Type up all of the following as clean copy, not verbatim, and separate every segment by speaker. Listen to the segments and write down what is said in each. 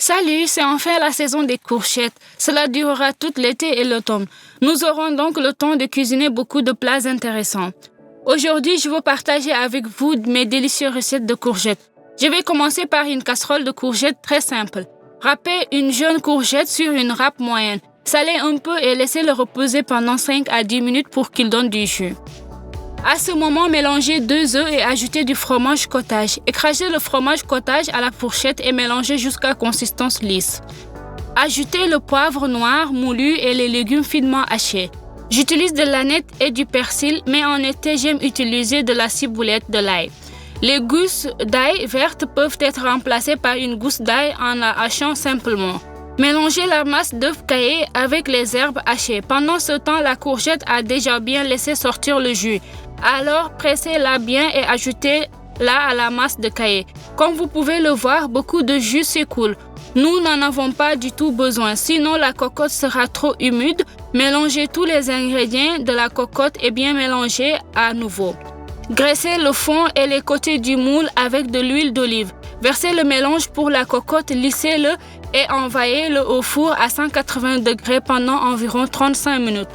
Speaker 1: Salut, c'est enfin la saison des courgettes. Cela durera tout l'été et l'automne. Nous aurons donc le temps de cuisiner beaucoup de plats intéressants. Aujourd'hui, je veux partager avec vous mes délicieuses recettes de courgettes. Je vais commencer par une casserole de courgettes très simple. Râpez une jeune courgette sur une râpe moyenne. Salez un peu et laissez-le reposer pendant 5 à 10 minutes pour qu'il donne du jus. À ce moment, mélangez 2 œufs et ajoutez du fromage cottage. Écrasez le fromage cottage à la fourchette et mélangez jusqu'à consistance lisse. Ajoutez le poivre noir moulu et les légumes finement hachés. J'utilise de l'aneth et du persil, mais en été, j'aime utiliser de la ciboulette de l'ail. Les gousses d'ail vertes peuvent être remplacées par une gousse d'ail en la hachant simplement. Mélangez la masse d'œufs caillés avec les herbes hachées. Pendant ce temps, la courgette a déjà bien laissé sortir le jus. Alors, pressez-la bien et ajoutez-la à la masse de caillé. Comme vous pouvez le voir, beaucoup de jus s'écoule. Nous n'en avons pas du tout besoin, sinon la cocotte sera trop humide. Mélangez tous les ingrédients de la cocotte et bien mélangez à nouveau. Graissez le fond et les côtés du moule avec de l'huile d'olive. Versez le mélange pour la cocotte, lissez-le et envoyez-le au four à 180 degrés pendant environ 35 minutes.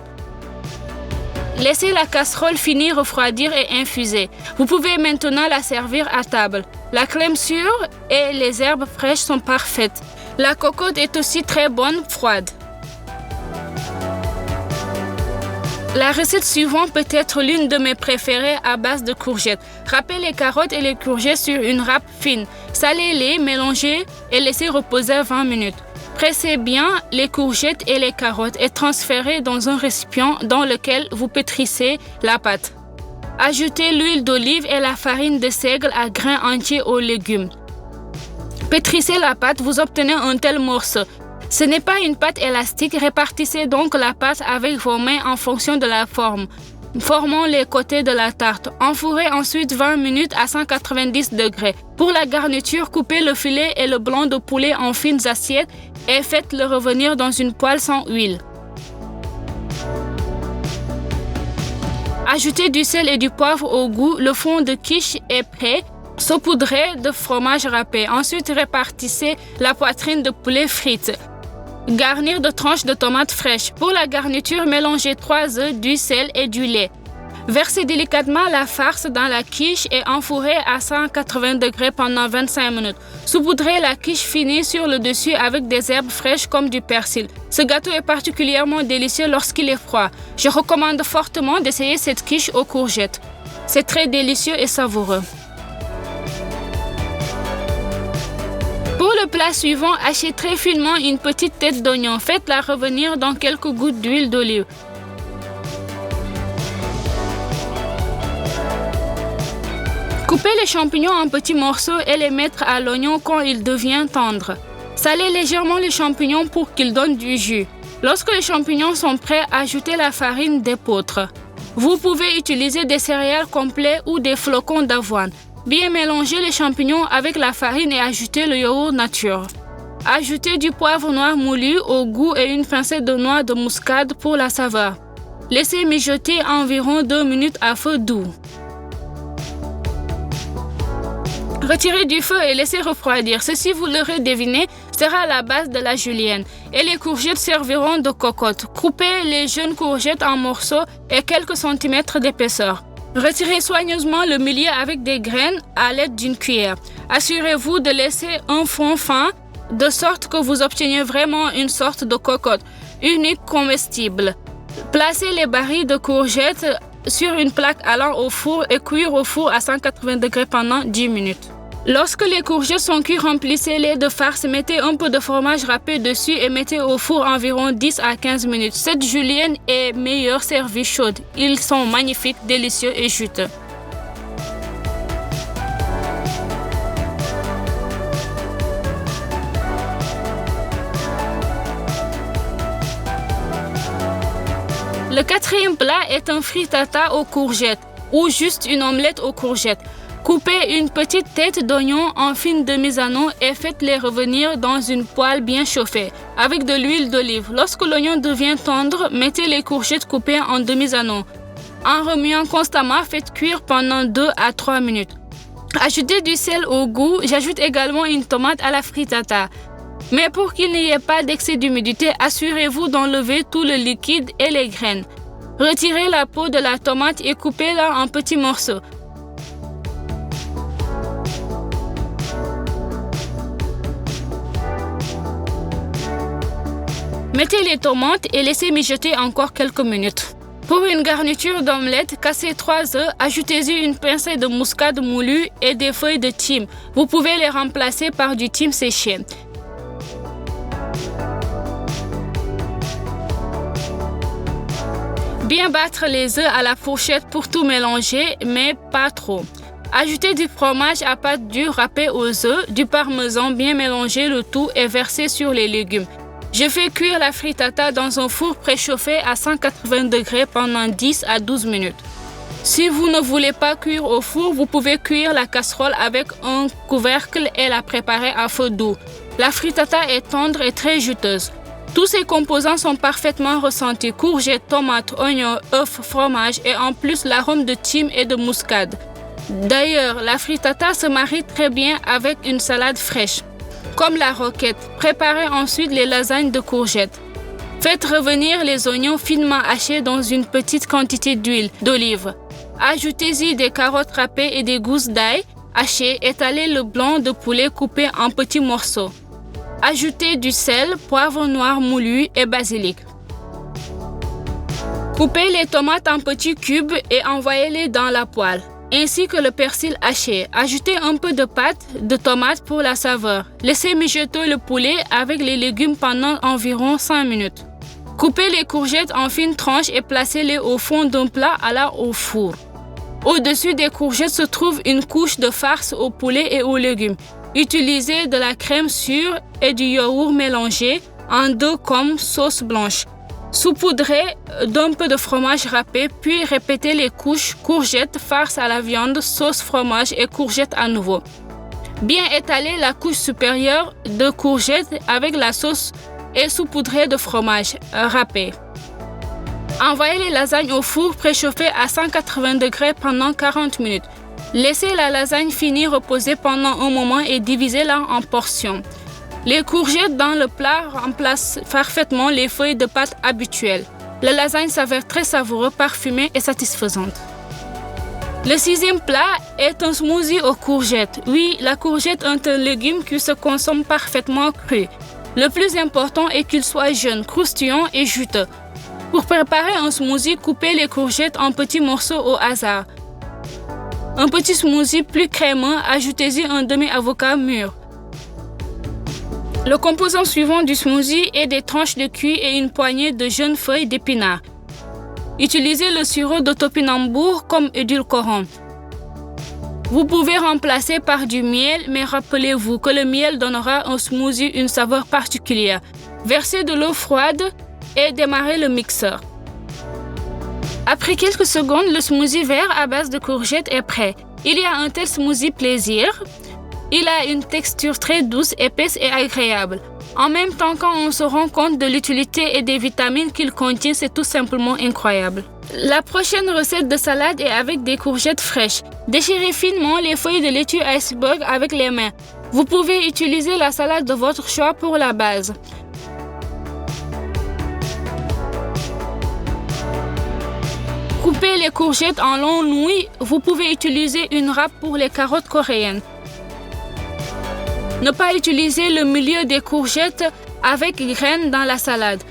Speaker 1: Laissez la casserole finir refroidir et infuser. Vous pouvez maintenant la servir à table. La crème sûre et les herbes fraîches sont parfaites. La cocotte est aussi très bonne froide. La recette suivante peut être l'une de mes préférées à base de courgettes. Râpez les carottes et les courgettes sur une râpe fine. Salez-les, mélangez et laissez reposer 20 minutes. Pressez bien les courgettes et les carottes et transférez dans un récipient dans lequel vous pétrissez la pâte. Ajoutez l'huile d'olive et la farine de seigle à grains entiers aux légumes. Pétrissez la pâte, vous obtenez un tel morceau. Ce n'est pas une pâte élastique, répartissez donc la pâte avec vos mains en fonction de la forme, formant les côtés de la tarte. Enfourez ensuite 20 minutes à 190 degrés. Pour la garniture, coupez le filet et le blanc de poulet en fines assiettes et faites-le revenir dans une poêle sans huile. Ajoutez du sel et du poivre au goût. Le fond de quiche est prêt. Saupoudrez de fromage râpé. Ensuite, répartissez la poitrine de poulet frite. Garnir de tranches de tomates fraîches. Pour la garniture, mélangez 3 œufs, du sel et du lait. Versez délicatement la farce dans la quiche et enfourez à 180 degrés pendant 25 minutes. Saupoudrez la quiche finie sur le dessus avec des herbes fraîches comme du persil. Ce gâteau est particulièrement délicieux lorsqu'il est froid. Je recommande fortement d'essayer cette quiche aux courgettes. C'est très délicieux et savoureux. Pour le plat suivant, hachez très finement une petite tête d'oignon. Faites-la revenir dans quelques gouttes d'huile d'olive. Coupez les champignons en petits morceaux et les mettre à l'oignon quand il devient tendre. Salez légèrement les champignons pour qu'ils donnent du jus. Lorsque les champignons sont prêts, ajoutez la farine d'épeautre. Vous pouvez utiliser des céréales complets ou des flocons d'avoine. Bien mélanger les champignons avec la farine et ajouter le yaourt nature. Ajoutez du poivre noir moulu au goût et une pincée de noix de muscade pour la saveur. Laissez mijoter environ 2 minutes à feu doux. Retirez du feu et laissez refroidir. Ceci, vous l'aurez deviné, sera la base de la julienne. Et les courgettes serviront de cocotte. Coupez les jeunes courgettes en morceaux et quelques centimètres d'épaisseur. Retirez soigneusement le milieu avec des graines à l'aide d'une cuillère. Assurez-vous de laisser un fond fin, de sorte que vous obteniez vraiment une sorte de cocotte unique comestible. Placez les barils de courgettes sur une plaque allant au four et cuire au four à 180 degrés pendant 10 minutes. Lorsque les courgettes sont cuites, remplissez-les de farce, mettez un peu de fromage râpé dessus et mettez au four environ 10 à 15 minutes. Cette julienne est meilleure servie chaude. Ils sont magnifiques, délicieux et juteux. Le quatrième plat est un frittata aux courgettes ou juste une omelette aux courgettes. Coupez une petite tête d'oignon en fines demi-anneaux et faites-les revenir dans une poêle bien chauffée avec de l'huile d'olive. Lorsque l'oignon devient tendre, mettez les courgettes coupées en demi-anneaux. En remuant constamment, faites cuire pendant 2 à 3 minutes. Ajoutez du sel au goût. J'ajoute également une tomate à la frittata. Mais pour qu'il n'y ait pas d'excès d'humidité, assurez-vous d'enlever tout le liquide et les graines. Retirez la peau de la tomate et coupez-la en petits morceaux. Mettez les tomates et laissez mijoter encore quelques minutes. Pour une garniture d'omelette, cassez 3 œufs, ajoutez-y une pincée de muscade moulue et des feuilles de thym. Vous pouvez les remplacer par du thym séché. Bien battre les œufs à la fourchette pour tout mélanger, mais pas trop. Ajoutez du fromage à pâte dure râpé aux œufs, du parmesan, bien mélanger le tout et verser sur les légumes. Je fais cuire la frittata dans un four préchauffé à 180 degrés pendant 10 à 12 minutes. Si vous ne voulez pas cuire au four, vous pouvez cuire la casserole avec un couvercle et la préparer à feu doux. La frittata est tendre et très juteuse. Tous ces composants sont parfaitement ressentis: courgettes, tomates, oignons, œufs, fromage et en plus l'arôme de thym et de muscade. D'ailleurs, la frittata se marie très bien avec une salade fraîche, comme la roquette. Préparez ensuite les lasagnes de courgettes. Faites revenir les oignons finement hachés dans une petite quantité d'huile d'olive. Ajoutez-y des carottes râpées et des gousses d'ail hachées. Étalez le blanc de poulet coupé en petits morceaux. Ajoutez du sel, poivre noir moulu et basilic. Coupez les tomates en petits cubes et envoyez-les dans la poêle, ainsi que le persil haché. Ajoutez un peu de pâte de tomate pour la saveur. Laissez mijoter le poulet avec les légumes pendant environ 5 minutes. Coupez les courgettes en fines tranches et placez-les au fond d'un plat au four. Au-dessus des courgettes se trouve une couche de farce au poulet et aux légumes. Utilisez de la crème sûre et du yaourt mélangé en deux comme sauce blanche. Saupoudrez d'un peu de fromage râpé, puis répétez les couches: courgettes, farce à la viande, sauce fromage et courgettes à nouveau. Bien étalez la couche supérieure de courgettes avec la sauce et saupoudrez de fromage râpé. Envoyez les lasagnes au four préchauffé à 180 degrés pendant 40 minutes. Laissez la lasagne finir reposer pendant un moment et divisez-la en portions. Les courgettes dans le plat remplacent parfaitement les feuilles de pâte habituelles. La lasagne s'avère très savoureuse, parfumée et satisfaisante. Le 6e plat est un smoothie aux courgettes. Oui, la courgette est un légume qui se consomme parfaitement cru. Le plus important est qu'il soit jeune, croustillant et juteux. Pour préparer un smoothie, coupez les courgettes en petits morceaux au hasard. Un petit smoothie plus crémeux, ajoutez-y un demi-avocat mûr. Le composant suivant du smoothie est des tranches de cuit et une poignée de jeunes feuilles d'épinards. Utilisez le sirop de topinambour comme édulcorant. Vous pouvez remplacer par du miel, mais rappelez-vous que le miel donnera au smoothie une saveur particulière. Versez de l'eau froide et démarrez le mixeur. Après quelques secondes, le smoothie vert à base de courgettes est prêt. Il y a un tel smoothie plaisir. Il a une texture très douce, épaisse et agréable. En même temps, quand on se rend compte de l'utilité et des vitamines qu'il contient, c'est tout simplement incroyable. La prochaine recette de salade est avec des courgettes fraîches. Déchirez finement les feuilles de laitue iceberg avec les mains. Vous pouvez utiliser la salade de votre choix pour la base. Coupez les courgettes en longues nouilles. Vous pouvez utiliser une râpe pour les carottes coréennes. Ne pas utiliser le milieu des courgettes avec graines dans la salade.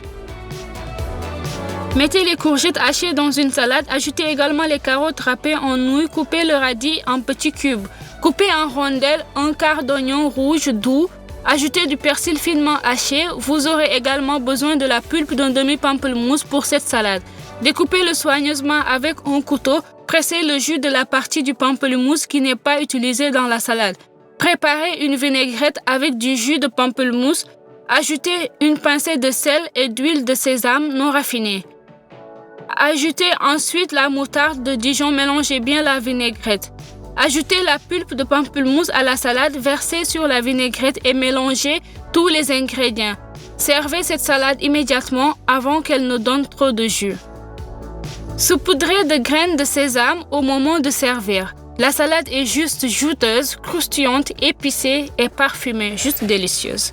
Speaker 1: Mettez les courgettes hachées dans une salade. Ajoutez également les carottes râpées en nouilles. Coupez le radis en petits cubes. Coupez en rondelles un quart d'oignon rouge doux. Ajoutez du persil finement haché. Vous aurez également besoin de la pulpe d'un demi-pamplemousse pour cette salade. Découpez-le soigneusement avec un couteau. Pressez le jus de la partie du pamplemousse qui n'est pas utilisée dans la salade. Préparez une vinaigrette avec du jus de pamplemousse. Ajoutez une pincée de sel et d'huile de sésame non raffinée. Ajoutez ensuite la moutarde de Dijon. Mélangez bien la vinaigrette. Ajoutez la pulpe de pamplemousse à la salade. Versez sur la vinaigrette et mélangez tous les ingrédients. Servez cette salade immédiatement avant qu'elle ne donne trop de jus. Saupoudrez de graines de sésame au moment de servir. La salade est juste juteuse, croustillante, épicée et parfumée, juste délicieuse.